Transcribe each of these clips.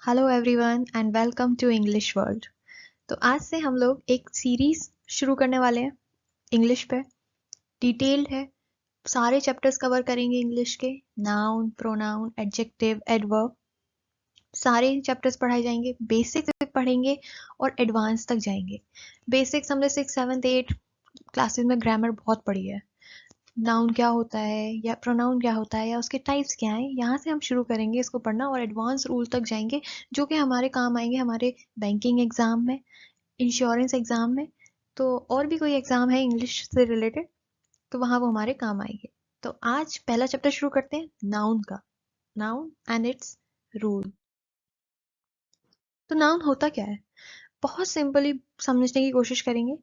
Hello everyone and welcome to English world. तो आज से हम लोग एक सीरीज शुरू करने वाले हैं इंग्लिश पे। डिटेल्ड है, सारे चैप्टर्स कवर करेंगे इंग्लिश के। नाउन, प्रोनाउन, एडजेक्टिव, एडवर्ब, सारे चैप्टर्स पढ़ाए जाएंगे। बेसिक से पढ़ेंगे और एडवांस तक जाएंगे। बेसिक्स हमने 6, 7, 8 क्लासेस में ग्रामर बहुत पढ़ी है। नाउन क्या होता है या प्रोनाउन क्या होता है या उसके टाइप्स क्या हैं, यहाँ से हम शुरू करेंगे इसको पढ़ना और एडवांस रूल तक जाएंगे, जो कि हमारे काम आएंगे हमारे बैंकिंग एग्जाम में, इंश्योरेंस एग्जाम में। तो और भी कोई एग्जाम है इंग्लिश से रिलेटेड तो वहाँ वो हमारे काम आएंगे। तो आज पहला चैप्टर शुरू करते हैं नाउन का। Noun and its rule. तो नाउन होता क्या है, बहुत सिंपली समझने की कोशिश करेंगे।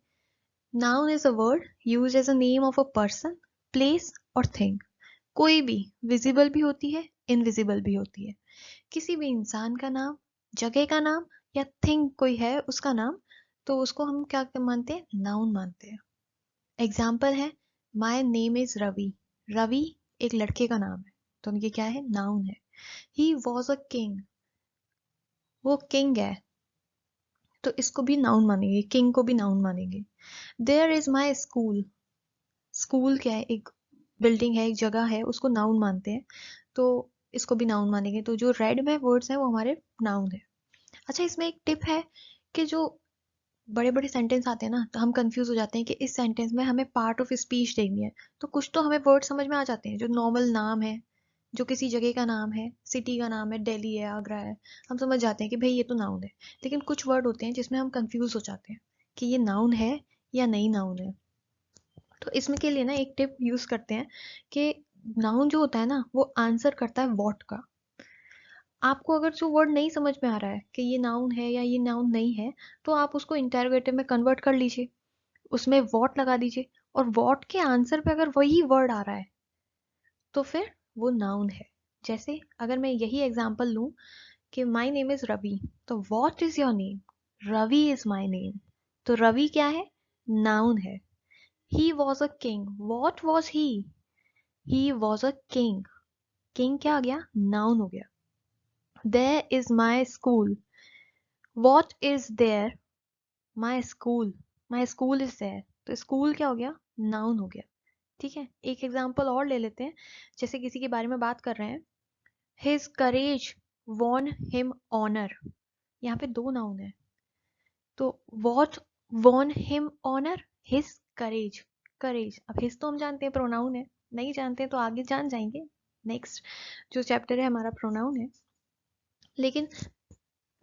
Noun is a word use as a name of a person, place और थिंग। कोई भी विजिबल भी होती है, इनविजिबल भी होती है। किसी भी इंसान का नाम, जगह का नाम या थिंग कोई है उसका नाम, तो उसको हम क्या मानते हैं, नाउन मानते हैं। एग्जाम्पल है, my name is Ravi. Ravi एक लड़के का नाम है, तो ये क्या है, नाउन है। ही वॉज अ किंग, वो किंग है, तो इसको भी नाउन मानेंगे, किंग को भी नाउन मानेंगे। There is my school. School क्या है, एक बिल्डिंग है, एक जगह है, उसको नाउन मानते हैं, तो इसको भी नाउन मानेंगे। तो जो रेड में वर्ड्स हैं वो हमारे नाउन है। अच्छा, इसमें एक टिप है कि जो बड़े बड़े सेंटेंस आते हैं ना, तो हम कंफ्यूज हो जाते हैं कि इस सेंटेंस में हमें पार्ट ऑफ स्पीच देखनी है। तो कुछ तो हमें वर्ड समझ में आ जाते हैं, जो नॉर्मल नाम है, जो किसी जगह का नाम है, सिटी का नाम है, दिल्ली है, आगरा है, हम समझ जाते हैं कि भाई ये तो नाउन है। लेकिन कुछ वर्ड होते हैं जिसमें हम कंफ्यूज हो जाते हैं कि ये नाउन है या नहीं नाउन है। तो इसमें के लिए ना एक टिप यूज करते हैं कि नाउन जो होता है ना वो आंसर करता है व्हाट का। आपको अगर जो वर्ड नहीं समझ में आ रहा है कि ये नाउन है या ये नाउन नहीं है, तो आप उसको इंटरोगेटिव में कन्वर्ट कर लीजिए, उसमें व्हाट लगा दीजिए, और व्हाट के आंसर पे अगर वही वर्ड आ रहा है तो फिर वो नाउन है। जैसे अगर मैं यही एग्जांपल लूं कि माय नेम इज रवि, तो what is your name, Ravi is my name, तो रवि क्या है, नाउन है। He was a king, what was he was a king, king क्या आ गया, नाउन हो गया। There is my school, what is there, my school, my school is there, तो स्कूल क्या हो गया, नाउन हो गया। ठीक है, एक एग्जाम्पल और ले लेते हैं। जैसे किसी के बारे में बात कर रहे हैं, his courage won him honour, यहाँ पे दो नाउन है। तो what won him honour, his courage, courage, अब हिज तो हम जानते हैं प्रोनाउन है, नहीं जानते तो आगे जान जाएंगे। नेक्स्ट जो चैप्टर है हमारा प्रोनाउन है, लेकिन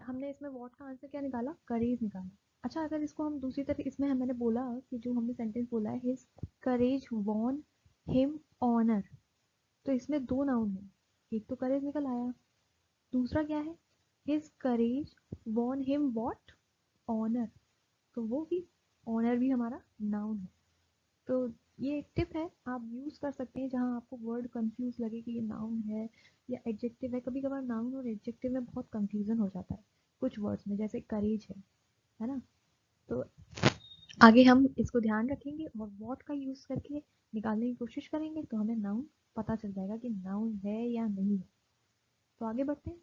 हमने इसमें वॉट का आंसर क्या निकाला, करेज निकाला। अच्छा, अगर इसको हम दूसरी तरफ, इसमें मैंने बोला कि जो हमने सेंटेंस बोला है, his courage won him honour, तो इसमें दो नाउन है, एक तो करेज निकल आया, दूसरा क्या है, his courage won him what, honour, तो वो भी, ऑनर भी हमारा नाउन है। तो ये एक टिप है, आप यूज कर सकते हैं जहां आपको वर्ड कंफ्यूज लगे कि ये नाउन है या एडजेक्टिव है। कभी कभार नाउन और एडजेक्टिव में बहुत कंफ्यूजन हो जाता है कुछ वर्ड्स में, जैसे करेज है ना। तो आगे हम इसको ध्यान रखेंगे और वॉट का यूज करके निकालने की कोशिश करेंगे, तो हमें नाउन पता चल जाएगा कि नाउन है या नहीं है। तो आगे बढ़ते हैं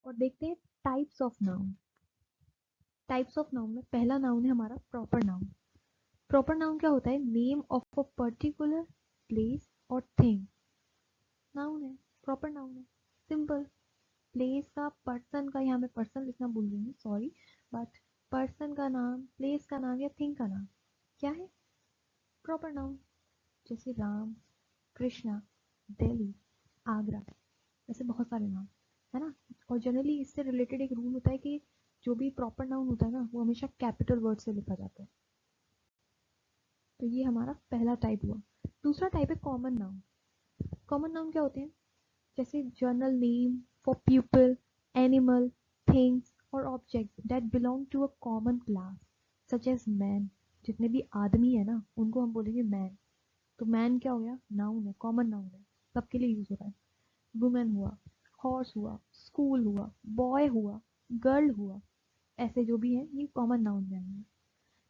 और देखते हैं types of noun. Types of noun में पहला नाउन है हमारा प्रॉपर नाउन। प्रॉपर नाउन क्या होता है, name of a particular place और थिंग, नाउन है, प्रॉपर नाउन है, सिंपल। प्लेस का, पर्सन का, यहाँ मैं पर्सन लिखना भूल रही हूँ, सॉरी, बट पर्सन का नाम, प्लेस का नाम या थिंग का नाम क्या है, प्रॉपर नाउन। जैसे राम, कृष्णा, दिल्ली, आगरा, ऐसे बहुत सारे नाम है ना। और जनरली इससे रिलेटेड एक रूल होता है कि जो भी प्रॉपर नाउन होता है ना वो हमेशा कैपिटल वर्ड से लिखा जाता है। तो ये हमारा पहला टाइप हुआ। दूसरा टाइप है कॉमन नाउन। कॉमन नाउन क्या होते हैं, जैसे general name for people, animal, things और objects that belong to a common class, such as man. जितने भी आदमी है ना उनको हम बोलेंगे मैन, तो मैन क्या हो गया, नाउन है, कॉमन नाउन है, सबके लिए यूज हो रहा है। वुमेन हुआ, हॉर्स हुआ, स्कूल हुआ, बॉय हुआ, गर्ल हुआ, ऐसे जो भी है ये कॉमन नाउन में आएंगे।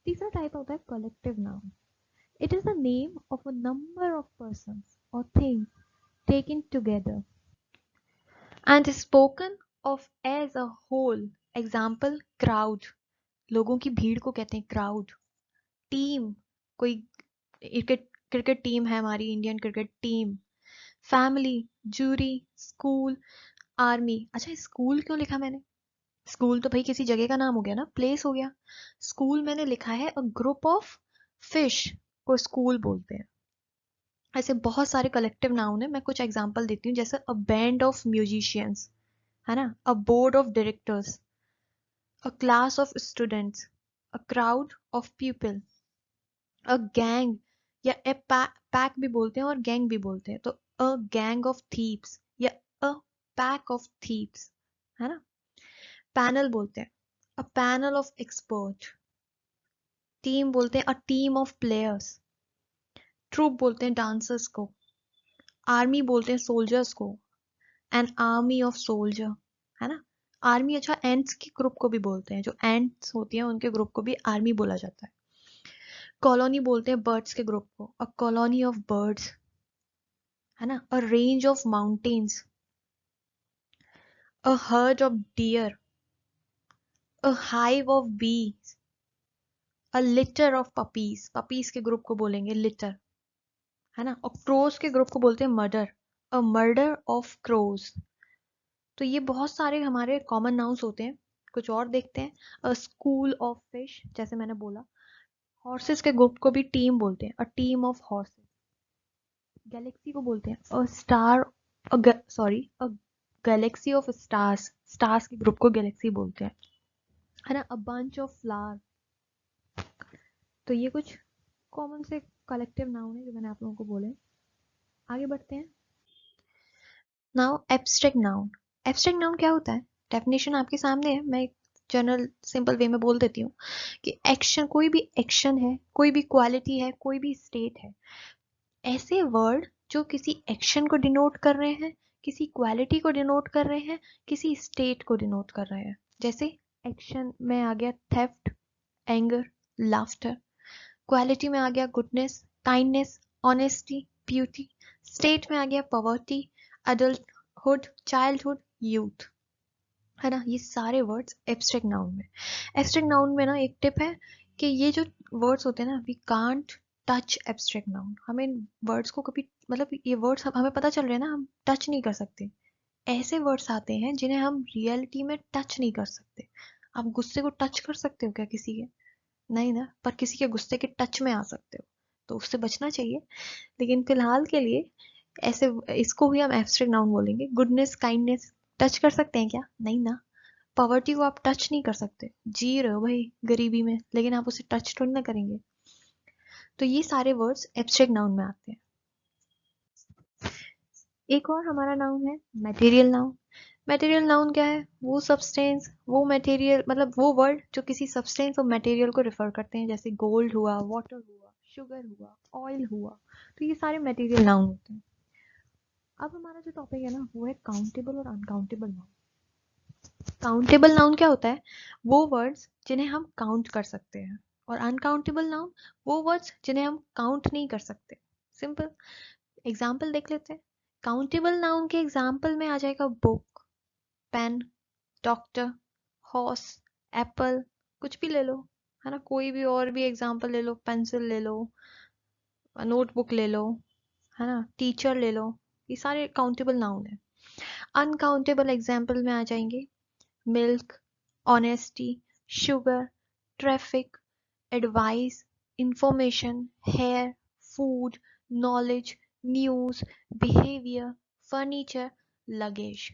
तीसरा टाइप होता है collective noun. It is the name of a number of persons or things taken together and spoken of as a whole. Example crowd, लोगों की भीड़ को कहते हैं क्राउड. टीम, कोई क्रिकेट टीम है हमारी, Indian cricket team. Family, jury, school, army. अच्छा स्कूल क्यों लिखा मैंने? स्कूल तो भाई किसी जगह का नाम हो गया ना, प्लेस हो गया. स्कूल मैंने लिखा है अ ग्रुप ऑफ फिश को स्कूल बोलते हैं. ऐसे बहुत सारे कलेक्टिव नाउन है, मैं कुछ एग्जांपल देती हूँ. जैसे अ बैंड ऑफ म्यूजिशियंस, है ना, a board of directors, a class of students, a crowd of people, a gang, या ए पैक भी बोलते हैं और गैंग भी बोलते हैं. तो अ गैंग ऑफ थीव्स या अ पैक ऑफ थीव्स, है ना. पैनल बोलते हैं a panel of expert. Team बोलते हैं a team of players. Troupe बोलते हैं डांसर्स को. आर्मी बोलते हैं सोल्जर्स को, एन आर्मी ऑफ सोल्जर, है ना. आर्मी, अच्छा एंट्स के ग्रुप को भी बोलते हैं, जो एंट्स होती हैं उनके ग्रुप को भी आर्मी बोला जाता है. कॉलोनी बोलते हैं बर्ड्स के ग्रुप को, अ कॉलोनी ऑफ बर्ड्स, है ना. अ range of mountains, a herd of dear, a hive of बीज, अ लिटर ऑफ पपीज. पपीज के ग्रुप को बोलेंगे लिटर, है ना. और क्रोज के ग्रुप को बोलते हैं murder, a murder of crows. तो ये बहुत सारे हमारे कॉमन नाउन्स होते हैं. कुछ और देखते हैं. अ स्कूल ऑफ फिश, जैसे मैंने बोला. हॉर्सेस के ग्रुप को भी टीम बोलते हैं, a team of horses. Galaxy को बोलते हैं a star, sorry a Galaxy of stars. Stars के ग्रुप को गैलेक्सी बोलते हैं, है ना. A bunch of flower. तो ये कुछ कॉमन से कलेक्टिव नाउन है जो मैंने आप लोगों को बोले. आगे बढ़ते हैं. Now abstract noun. Abstract noun क्या होता है? डेफिनेशन आपके सामने है, मैं एक जनरल सिंपल वे में बोल देती हूँ कि एक्शन, कोई भी एक्शन है, कोई भी क्वालिटी है, कोई भी स्टेट है. ऐसे वर्ड जो किसी एक्शन को डिनोट कर रहे हैं, किसी क्वालिटी को डिनोट कर रहे हैं, किसी स्टेट को डिनोट कर रहे हैं. जैसे एक्शन में आ गया थेफ्ट, एंगर, लाफ्टर. क्वालिटी में आ गया goodness, kindness, honesty, beauty. State में आ गया पॉवर्टी, अडल्टहुड, चाइल्डहुड, यूथ, है ना. ये सारे वर्ड्स एब्स्ट्रैक्ट नाउन में. एब्स्ट्रैक्ट नाउन में ना एक टिप है कि ये जो वर्ड्स होते हैं ना, we can't touch abstract noun. हमें इन वर्ड्स को कभी, मतलब ये वर्ड्स हमें पता चल रहे हैं ना, हम टच नहीं कर सकते. ऐसे वर्ड्स आते हैं जिन्हें हम रियलिटी में टच नहीं कर सकते. आप गुस्से को टच कर सकते हो क्या किसी के? नहीं ना, पर किसी के गुस्से के टच में आ सकते हो, तो उससे बचना चाहिए. लेकिन फिलहाल के लिए ऐसे इसको ही हम एब्स्ट्रैक्ट नाउन बोलेंगे. गुडनेस, काइंडनेस टच कर सकते हैं क्या? नहीं ना. पॉवर्टी को आप टच नहीं कर सकते. जी रहे हो भाई गरीबी में, लेकिन आप उसे टच थोड़ी ना करेंगे. तो ये सारे वर्ड्स एब्स्ट्रैक्ट नाउन में आते हैं. एक और हमारा नाउन है मटेरियल नाउन. मटेरियल नाउन क्या है? वो सब्सटेंस, वो मटेरियल, मतलब वो वर्ड जो किसी सब्सटेंस और मटेरियल को रिफर करते हैं. जैसे गोल्ड हुआ, वाटर हुआ, शुगर हुआ, ऑयल हुआ. तो ये सारे मटेरियल नाउन होते हैं. अब हमारा जो टॉपिक है ना, वो है काउंटेबल और अनकाउंटेबल नाउन. काउंटेबल नाउन क्या होता है? वो वर्ड्स जिन्हें हम काउंट कर सकते हैं. और अनकाउंटेबल नाउन वो वर्ड्स जिन्हें हम काउंट नहीं कर सकते. सिंपल एग्जाम्पल देख लेते हैं. काउंटेबल नाउन के एग्जाम्पल में आ जाएगा book, pen, doctor, horse, apple. कुछ भी ले लो, है ना. कोई भी और भी एग्जाम्पल ले लो, पेंसिल ले लो, नोटबुक ले लो, है ना, टीचर ले लो. ये सारे काउंटेबल नाउन है. अनकाउंटेबल एग्जाम्पल में आ जाएंगे milk, honesty, sugar, traffic, advice, information, hair, food, knowledge, news, behaviour, furniture, luggage.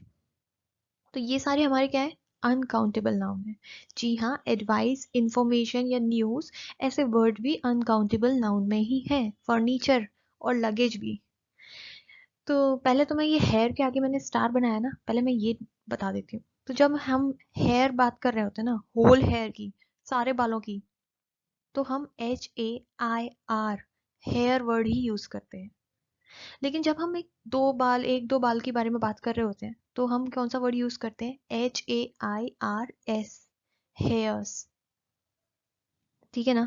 तो ये सारे हमारे क्या है? अनकाउंटेबल नाउन है. जी हाँ, एडवाइस, इंफॉर्मेशन या न्यूज ऐसे वर्ड भी अनकाउंटेबल नाउन में ही है. फर्नीचर और लगेज भी. तो पहले तो मैं ये हेयर के आगे मैंने स्टार बनाया ना, पहले मैं ये बता देती हूँ. तो जब हम हेयर बात कर रहे होते हैं ना, होल हेयर की, सारे बालों की, तो हम HAIR हेयर वर्ड ही यूज करते हैं. लेकिन जब हम एक दो बाल के बारे में बात कर रहे होते हैं, तो हम कौन सा वर्ड यूज करते हैं? HAIRS, hairs. ठीक है ना.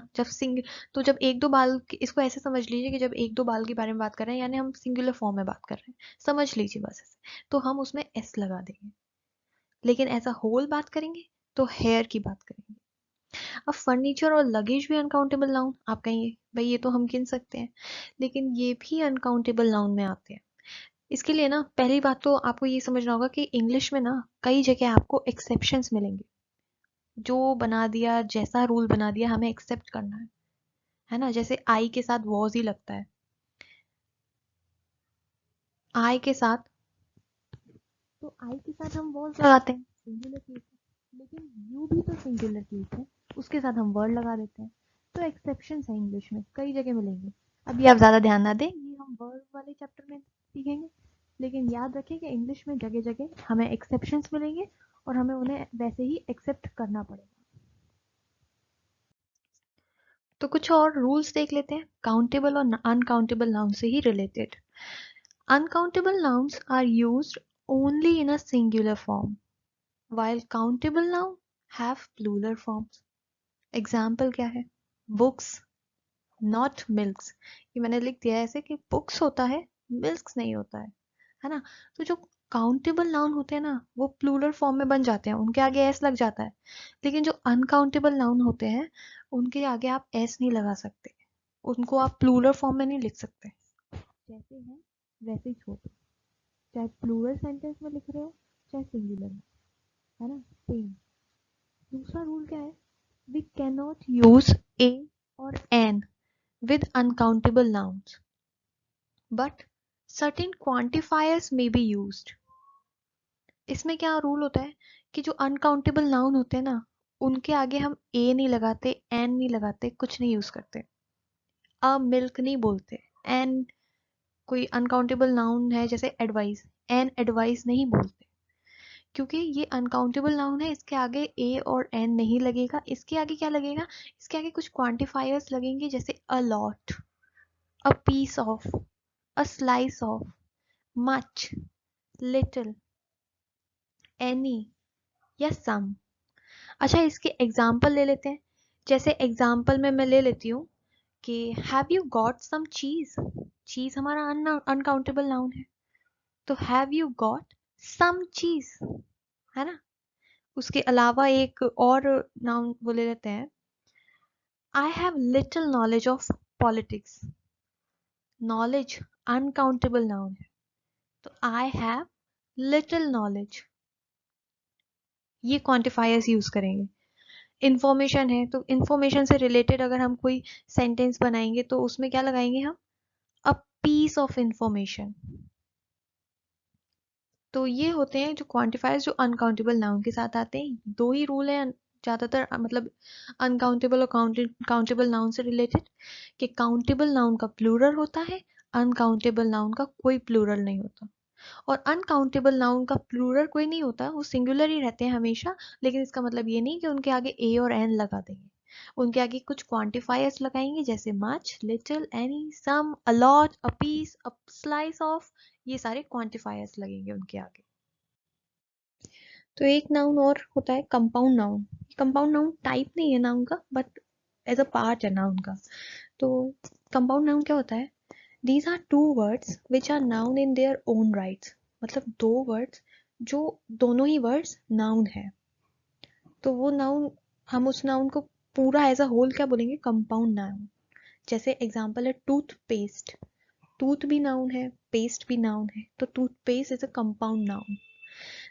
तो जब एक दो बाल, इसको ऐसे समझ लीजिए कि जब एक दो बाल के बारे में बात कर रहे हैं, यानी हम सिंगुलर फॉर्म में बात कर रहे हैं, समझ लीजिए बस ऐसे, तो हम उसमें एस लगा देंगे. लेकिन एज अ होल बात करेंगे तो हेयर की बात करेंगे। अब फर्नीचर और लगेज भी अनकाउंटेबल नाउन। आप कहेंगे भाई ये तो हम गिन सकते हैं, लेकिन ये भी अनकाउंटेबल नाउन में आते हैं। इसके लिए ना पहली बात तो आपको ये समझना होगा कि इंग्लिश में ना कई जगह आपको एक्सेप्शंस मिलेंगे। जो बना दिया, जैसा रूल बना दिया, हमें एक्सेप्ट करना है ना। जैसे आई के साथ वॉज ही लगता है, आई के साथ, तो आई के साथ हम वॉज लगाते हैं सिंगुलर केस में, लेकिन यू भी तो सिंगुलर केस है, उसके साथ हम वर्ड लगा देते हैं। तो एक्सेप्शंस है इंग्लिश में, कई जगह मिलेंगे। अभी आप ज्यादा ध्यान ना दें, ये हम वर्ड वाले चैप्टर में सीखेंगे, लेकिन याद रखें कि इंग्लिश में जगह जगह हमें एक्सेप्शंस मिलेंगे और हमें उन्हें वैसे ही एक्सेप्ट करना पड़ेगा। तो कुछ और रूल्स देख लेते हैं काउंटेबल और अनकाउंटेबल नाउन से ही रिलेटेड। Uncountable nouns are used only in a singular form, while countable noun have plural forms. Example क्या है? Books, not milks. ये मैंने लिख दिया है ऐसे कि बुक्स होता है, मिल्क्स नहीं होता है ना। तो जो काउंटेबल नाउन होते हैं ना, वो प्लूरल फॉर्म में बन जाते हैं, उनके आगे एस लग जाता है। लेकिन जो अनकाउंटेबल नाउन होते हैं, उनके आगे आप एस नहीं लगा सकते, उनको आप प्लूरल फॉर्म में नहीं लिख सकते। जैसे हैं वैसे ही छोड़ दो, चाहे प्लूरल सेंटेंस में लिख रहे हो चाहे सिंगुलर में, है ना, सेम। दूसरा रूल क्या है? We cannot use a or an with uncountable nouns, but certain quantifiers may be used. इसमें क्या रूल होता है कि जो अनकाउंटेबल नाउन होते हैं ना, उनके आगे हम ए नहीं लगाते, एन नहीं लगाते, कुछ नहीं यूज करते। अ मिल्क नहीं बोलते, एन कोई अनकाउंटेबल नाउन है जैसे एडवाइस, एन एडवाइस नहीं बोलते, क्योंकि ये अनकाउंटेबल नाउन है, इसके आगे ए और एन नहीं लगेगा। इसके आगे क्या लगेगा? इसके आगे कुछ क्वांटिफायर्स लगेंगे, जैसे a lot, a piece of, a slice of, much, little, any या सम। अच्छा, इसके एग्जाम्पल ले लेते हैं। जैसे एग्जाम्पल में मैं ले लेती हूँ कि हैव यू गॉट सम चीज। चीज हमारा अनकाउंटेबल नाउन है, तो हैव यू गॉट सम चीज, है ना। उसके अलावा एक और नाउन वो ले लेते हैं, I have little knowledge of politics. Knowledge uncountable noun है, तो आई हैव लिटिल नॉलेज, ये क्वांटिफायर्स यूज करेंगे। इंफॉर्मेशन है, तो इंफॉर्मेशन से रिलेटेड अगर हम कोई सेंटेंस बनाएंगे तो उसमें क्या लगाएंगे हम? A piece of information. तो ये होते हैं जो क्वांटिफायर्स जो अनकाउंटेबल नाउन के साथ आते हैं। दो ही रूल हैं ज्यादातर, मतलब अनकाउंटेबल और काउंटेबल नाउन से रिलेटेड, कि काउंटेबल नाउन का प्लूरल होता है, अनकाउंटेबल नाउन का कोई प्लूरल नहीं होता। और अनकाउंटेबल नाउन का प्लूरल कोई नहीं होता, वो सिंगुलर ही रहते हैं हमेशा। लेकिन इसका मतलब ये नहीं कि उनके आगे ए और एन लगा देंगे, उनके आगे कुछ क्वांटिफायर्स लगाएंगे, जैसे much, little, any, some, a lot, a piece, a slice of, ये सारे क्वांटिफायर्स लगेंगे उनके आगे। तो एक नाउन और होता है compound noun. Compound noun type नहीं है नाउन का, बट एज अ पार्ट है नाउन का। तो कंपाउंड नाउन क्या होता है? These are two words which are noun in their own rights. मतलब दो वर्ड्स जो दोनों ही वर्ड्स नाउन है, तो वो नाउन, हम उस नाउन को पूरा एज अ होल क्या बोलेंगे? Compound noun. जैसे एग्जांपल है टूथपेस्ट। टूथ भी नाउन है, पेस्ट भी नाउन है, तो toothpaste is a compound noun.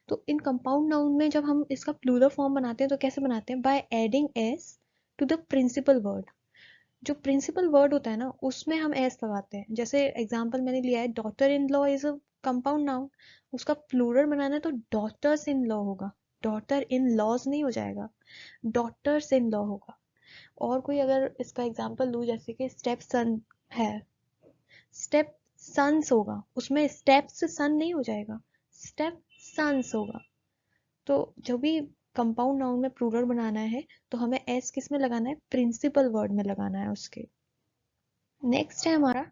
तो इन कंपाउंड नाउन में जब हम इसका प्लूरल फॉर्म बनाते हैं तो कैसे बनाते हैं? By adding S to the principal word. जो प्रिंसिपल वर्ड होता है ना, उसमें हम एस लगाते हैं। जैसे एग्जांपल मैंने लिया है, daughter in law is a compound noun, उसका प्लूरल बनाना है तो डॉटर्स इन लॉ होगा, डॉटर इन लॉज नहीं हो जाएगा, डॉटर्स इन लॉ होगा। और कोई अगर इसका एग्जांपल लूँ, जैसे कि स्टेप सन है, स्टेप सन्स होगा, उसमें स्टेप्स सन नहीं हो जाएगा, स्टेप सन्स होगा। तो जब भी कंपाउंड नाउन में प्लूरल बनाना है तो हमें एस किस में लगाना है? प्रिंसिपल वर्ड में लगाना है उसके। नेक्स्ट है हमारा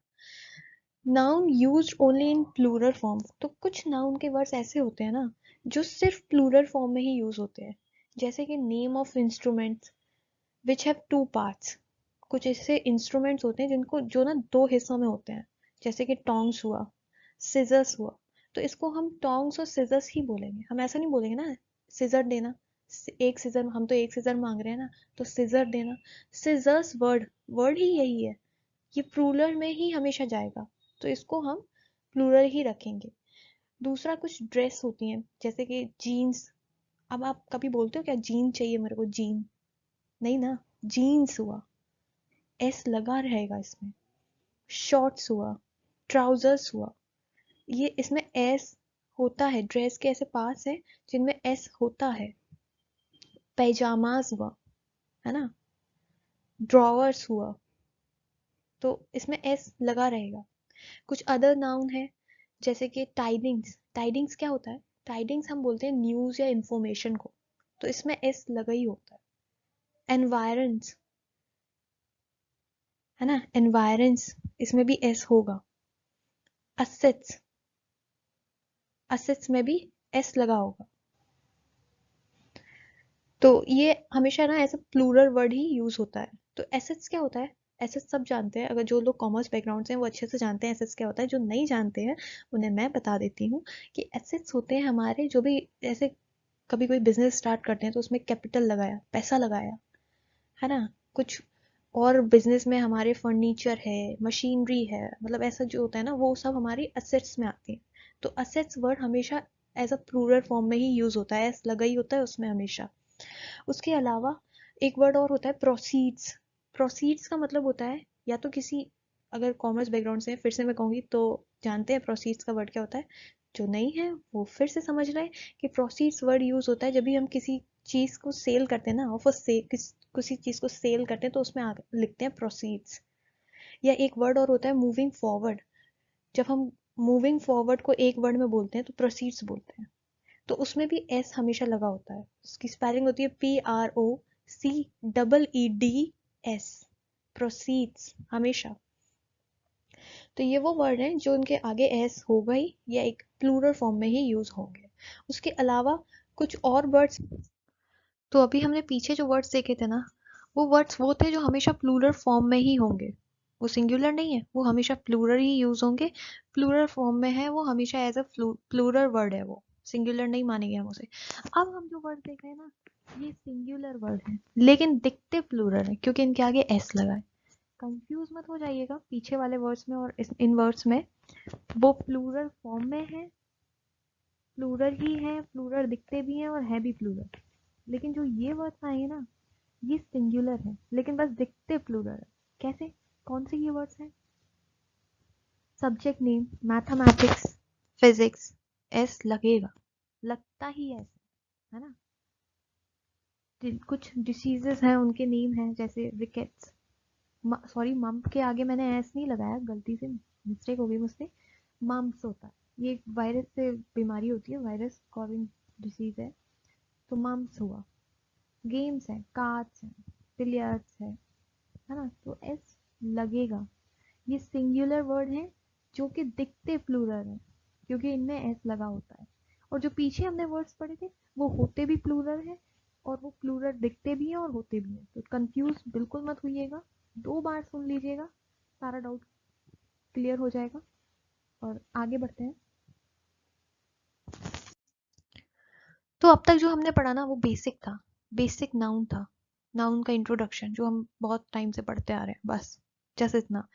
noun used only in plural form. तो कुछ नाउन के वर्ड्स ऐसे होते हैं ना जो सिर्फ प्लूरल फॉर्म में ही यूज होते हैं, जैसे कि name of instruments which have two parts. कुछ ऐसे इंस्ट्रूमेंट्स होते हैं जिनको जो ना दो हिस्सों में होते हैं, जैसे कि टोंग्स हुआ, सिजर्स हुआ। तो इसको हम टोंग्स और सिजर्स ही बोलेंगे, हम ऐसा नहीं बोलेंगे ना सिजर देना, एक सिजर, हम तो एक सिजर मांग रहे हैं ना, तो सिजर देना। सिजर्स वर्ड, वर्ड ही यही है, ये प्लूरल में ही हमेशा जाएगा, तो इसको हम प्लूरल ही रखेंगे। दूसरा, कुछ ड्रेस होती हैं जैसे कि जीन्स। अब आप कभी बोलते हो क्या जीन चाहिए मेरे को, जीन? नहीं ना, जीन्स हुआ, एस लगा रहेगा इसमें। शॉर्ट्स हुआ, ट्राउजर्स हुआ, ये इसमें एस होता है, ड्रेस के ऐसे पास है जिनमें एस होता है। पैजामाज हुआ, है ना, ड्रॉवर्स हुआ, तो इसमें एस लगा रहेगा। कुछ अदर नाउन है जैसे कि टाइडिंग्स। टाइडिंग्स क्या होता है? टाइडिंग्स हम बोलते हैं न्यूज या इंफॉर्मेशन को, तो इसमें एस लगा ही होता है। एनवायरन्स, है ना, एनवायरन्स, इसमें भी एस होगा। असेट्स, असेट्स में भी एस लगा होगा। तो ये हमेशा ना ऐसा प्लूरल वर्ड ही यूज होता है। तो एसेट्स क्या होता है? एसेट्स सब जानते हैं, अगर जो लोग कॉमर्स बैकग्राउंड से हैं वो अच्छे से जानते हैं एसेट्स क्या होता है। जो नहीं जानते हैं उन्हें मैं बता देती हूँ कि एसेट्स होते हैं हमारे, जो भी ऐसे कभी कोई बिजनेस स्टार्ट करते हैं तो उसमें कैपिटल लगाया, पैसा लगाया, है ना, कुछ और बिजनेस में हमारे फर्नीचर है, मशीनरी है, मतलब ऐसा जो होता है ना वो सब हमारी असेट्स में आती है। तो असेट्स वर्ड हमेशा एज अ प्लूरल फॉर्म में ही यूज होता है, एस लगा ही होता है उसमें हमेशा। उसके अलावा एक वर्ड और होता है प्रोसीड्स। प्रोसीड्स का मतलब होता है या तो किसी, अगर कॉमर्स बैकग्राउंड से फिर से मैं कहूंगी तो जानते हैं प्रोसीड्स का वर्ड क्या होता है। जो नहीं है वो फिर से समझ रहे हैं कि प्रोसीड्स वर्ड यूज होता है जब भी हम किसी चीज को सेल करते हैं ना, ऑफर से किसी चीज को सेल करते हैं तो उसमें लिखते हैं प्रोसीड्स। या एक वर्ड और होता है मूविंग फॉरवर्ड। जब हम मूविंग फॉरवर्ड को एक वर्ड में बोलते हैं तो प्रोसीड्स बोलते हैं, तो उसमें भी एस हमेशा लगा होता है। उसकी स्पेलिंग होती है PROCEEDS, प्रोसीड्स हमेशा। तो ये वो वर्ड हैं जो उनके आगे एस होगा ही या एक प्लूरल फॉर्म में ही यूज होंगे। उसके अलावा कुछ और वर्ड्स, तो अभी हमने पीछे जो वर्ड्स देखे थे ना, वो वर्ड्स वो थे जो हमेशा प्लूरल फॉर्म में ही होंगे। वो सिंगुलर नहीं है, वो हमेशा प्लूरल ही यूज होंगे। प्लूरल फॉर्म में है वो हमेशा एज अ प्लूरल वर्ड है, वो सिंगुलर नहीं मानेंगे हम उसे। अब हम जो वर्ड देख रहे हैं ना, ये सिंगुलर वर्ड है लेकिन दिखते प्लूरल है क्योंकि इनके आगे एस लगा है। कंफ्यूज मत हो जाइएगा पीछे वाले वर्ड्स में और इन वर्ड्स में, वो प्लूरल फॉर्म में है, प्लूरल ही है, प्लूरल दिखते भी हैं और है भी प्लूरल। लेकिन जो ये वर्ड्स आए हैं ना, ये सिंगुलर है लेकिन बस दिखते प्लूरल है। कैसे? कौन से ये वर्ड्स हैं? Subject name, mathematics, physics, S लगेगा, लगता ही है ना। कुछ डिसीजेस हैं उनके नेम हैं जैसे रिकेट्स, सॉरी मम्प के आगे मैंने एस नहीं लगाया, गलती से मिस्टेक हो गई मुझसे। मम्प्स होता है, ये एक वायरस से बीमारी होती है, वायरस कॉजिंग डिसीज है, तो मम्प्स हुआ। गेम्स हैं, कार्ड्स हैं, बिलियर्ड्स है ना, तो एस लगेगा। ये सिंगुलर वर्ड हैं जो कि दिखते प्लूरल हैं क्योंकि इनमें एस लगा होता है। और जो पीछे हमने वर्ड्स पढ़े थे वो होते भी प्लूरल है और वो प्लूरल दिखते भी हैं और होते भी हैं, तो कंफ्यूज बिल्कुल मत होइएगा। 2 बार सुन लीजिएगा, सारा डाउट क्लियर हो जाएगा। और आगे बढ़ते हैं। तो अब तक जो हमने पढ़ा ना वो बेसिक था, बेसिक नाउन था, नाउन का इंट्रोडक्शन जो हम बहुत टाइम से पढ़ते आ रहे हैं, बस जैसे इतना।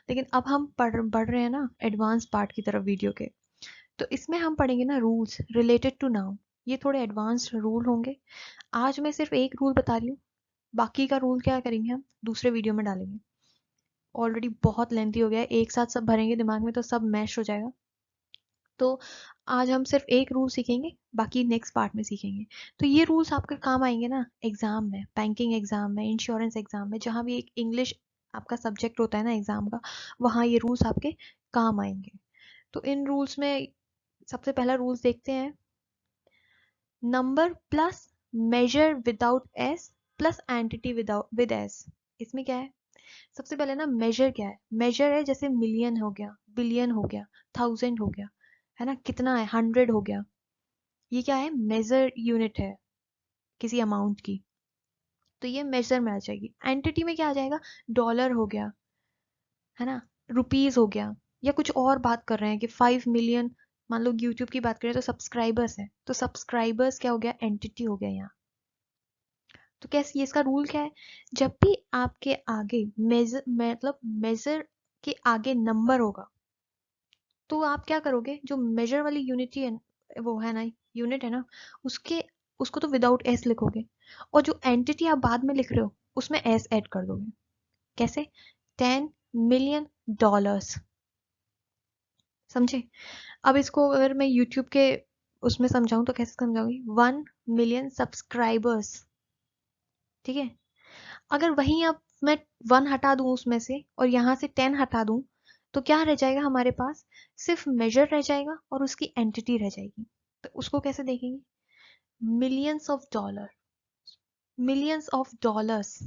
लेकिन अब हम बढ़ रहे हैं ना एडवांस पार्ट की तरफ वीडियो के, तो इसमें हम पढ़ेंगे ना रूल्स रिलेटेड टू नाउन। ये थोड़े एडवांस्ड रूल होंगे। आज मैं सिर्फ एक रूल बता रही हूँ, बाकी का रूल क्या करेंगे हम दूसरे वीडियो में डालेंगे। ऑलरेडी बहुत लेंथी हो गया है, एक साथ सब भरेंगे दिमाग में तो सब मैश हो जाएगा। तो आज हम सिर्फ एक रूल सीखेंगे, बाकी नेक्स्ट पार्ट में सीखेंगे। तो ये रूल्स आपके काम आएंगे ना एग्जाम में, बैंकिंग एग्जाम में, इंश्योरेंस एग्जाम में, जहाँ भी एक इंग्लिश आपका सब्जेक्ट होता है ना एग्जाम का, वहाँ ये रूल्स आपके काम आएंगे। तो इन रूल्स में सबसे पहला रूल्स देखते हैं, number plus major without S plus entity without with S. इसमें क्या है? सबसे पहले ना मेजर क्या है? मेजर है जैसे मिलियन हो गया, बिलियन हो गया, थाउजेंड हो गया, है ना, कितना है, 100 हो गया, ये क्या है? मेजर यूनिट है किसी अमाउंट की, तो ये मेजर में आ जाएगी। एंटिटी में क्या आ जाएगा? डॉलर हो गया, है ना, रुपीज हो गया, या कुछ और बात कर रहे हैं कि 5 मिलियन मान लो यूट्यूब की बात करें तो सब्सक्राइबर्स है, तो सब्सक्राइबर्स क्या हो गया, एंटिटी हो गया यहाँ। तो कैसे, ये इसका रूल क्या है, जब भी आपके आगे मेजर, मतलब मेजर के आगे नंबर होगा, तो आप क्या करोगे, जो मेजर वाली यूनिटी है, वो है ना, यूनिट है ना, उसके उसको तो विदाउट एस लिखोगे, और जो एंटिटी आप बाद में लिख रहे हो उसमें एस ऐड कर दोगे। कैसे, $10 million, समझे। अब इसको अगर मैं यूट्यूब के उसमें समझाऊं तो कैसे समझाऊंगी, 1 million सब्सक्राइबर्स, ठीक है। अगर वहीं अब मैं 1 हटा दूं उसमें से और यहाँ से 10 हटा दूं, तो क्या रह जाएगा हमारे पास, सिर्फ मेजर रह जाएगा और उसकी एंटिटी रह जाएगी। तो उसको कैसे देखेंगे, millions of dollar, millions of dollars,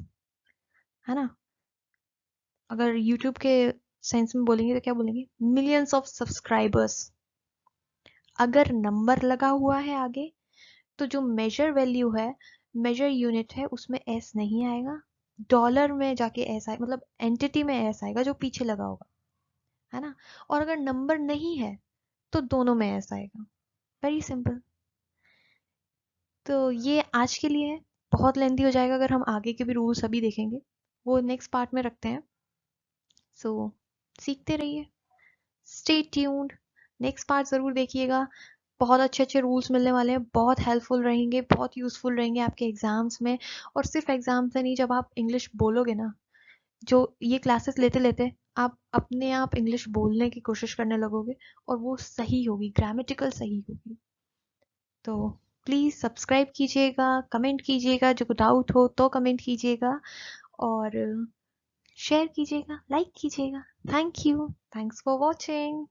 है ना। अगर यूट्यूब के सेंस में बोलेंगे तो क्या बोलेंगे, मिलियंस ऑफ सब्सक्राइबर्स। अगर नंबर लगा हुआ है आगे, तो जो मेजर वैल्यू है, मेजर यूनिट है, उसमें एस नहीं आएगा, डॉलर में जाके एस आए, मतलब एंटिटी में एस आएगा जो पीछे लगा होगा, है ना। और अगर नंबर नहीं है तो दोनों में एस आएगा। Very simple. तो ये आज के लिए है, बहुत लेंथी हो जाएगा अगर हम आगे के भी रूल्स अभी देखेंगे, वो नेक्स्ट पार्ट में रखते हैं। सो सीखते रहिए, स्टे ट्यून्ड, नेक्स्ट पार्ट जरूर देखिएगा। बहुत अच्छे अच्छे रूल्स मिलने वाले हैं, बहुत हेल्पफुल रहेंगे, बहुत यूजफुल रहेंगे आपके एग्जाम्स में। और सिर्फ एग्जाम से नहीं, जब आप इंग्लिश बोलोगे ना, जो ये क्लासेस लेते लेते आप अपने आप इंग्लिश बोलने की कोशिश करने लगोगे, और वो सही होगी, ग्रामेटिकल सही होगी। तो प्लीज सब्सक्राइब कीजिएगा, कमेंट कीजिएगा, जो डाउट हो तो कमेंट कीजिएगा, और शेयर कीजिएगा, लाइक कीजिएगा। Thank you, thanks for watching.